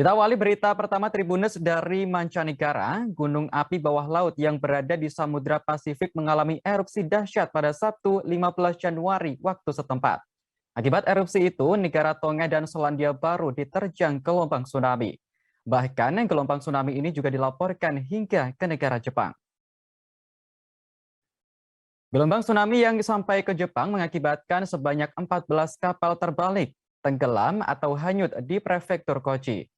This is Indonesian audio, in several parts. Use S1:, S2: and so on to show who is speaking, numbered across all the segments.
S1: Kita awali berita pertama Tribunnews dari mancanegara. Gunung api bawah laut yang berada di Samudra Pasifik mengalami erupsi dahsyat pada Sabtu 15 Januari waktu setempat. Akibat erupsi itu, negara Tonga dan Selandia Baru diterjang gelombang tsunami. Bahkan gelombang tsunami ini juga dilaporkan hingga ke negara Jepang. Gelombang tsunami yang sampai ke Jepang mengakibatkan sebanyak 14 kapal terbalik, tenggelam atau hanyut di prefektur Kochi.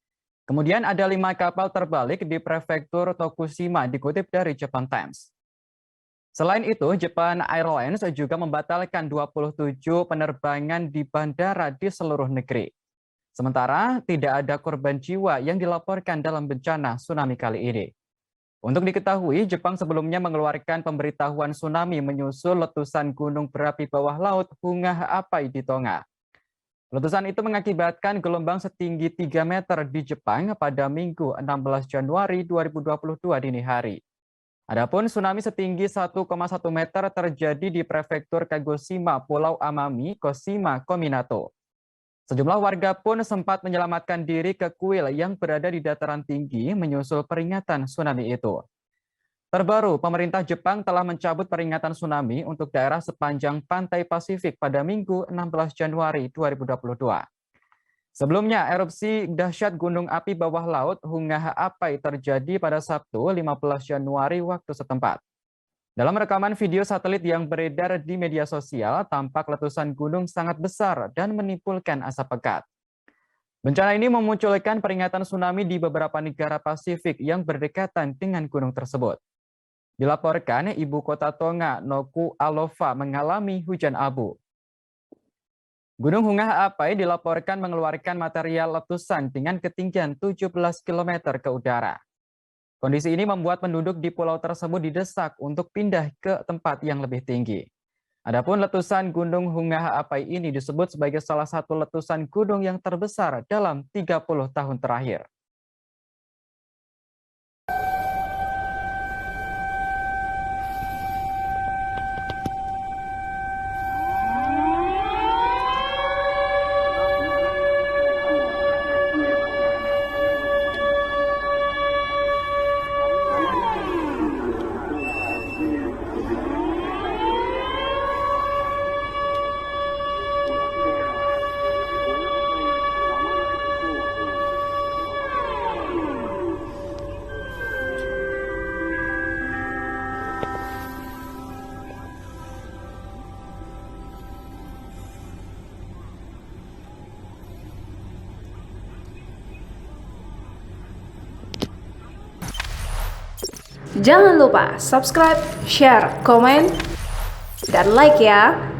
S1: Kemudian ada 5 kapal terbalik di prefektur Tokushima dikutip dari Japan Times. Selain itu, Japan Airlines juga membatalkan 27 penerbangan di bandara di seluruh negeri. Sementara tidak ada korban jiwa yang dilaporkan dalam bencana tsunami kali ini. Untuk diketahui, Jepang sebelumnya mengeluarkan pemberitahuan tsunami menyusul letusan gunung berapi bawah laut Hunga Apai di Tonga. Letusan itu mengakibatkan gelombang setinggi 3 meter di Jepang pada Minggu 16 Januari 2022 dini hari. Adapun tsunami setinggi 1,1 meter terjadi di prefektur Kagoshima, Pulau Amami, Koshima, Kominato. Sejumlah warga pun sempat menyelamatkan diri ke kuil yang berada di dataran tinggi menyusul peringatan tsunami itu. Terbaru, pemerintah Jepang telah mencabut peringatan tsunami untuk daerah sepanjang pantai Pasifik pada Minggu 16 Januari 2022. Sebelumnya, erupsi dahsyat gunung api bawah laut Hunga Apai terjadi pada Sabtu 15 Januari waktu setempat. Dalam rekaman video satelit yang beredar di media sosial, tampak letusan gunung sangat besar dan menimbulkan asap pekat. Bencana ini memunculkan peringatan tsunami di beberapa negara Pasifik yang berdekatan dengan gunung tersebut. Dilaporkan, ibu kota Tonga, Nuku'alofa, mengalami hujan abu. Gunung Hunga Apai dilaporkan mengeluarkan material letusan dengan ketinggian 17 km ke udara. Kondisi ini membuat penduduk di pulau tersebut didesak untuk pindah ke tempat yang lebih tinggi. Adapun letusan Gunung Hunga Apai ini disebut sebagai salah satu letusan gunung yang terbesar dalam 30 tahun terakhir.
S2: Jangan lupa subscribe, share, komen, dan like ya.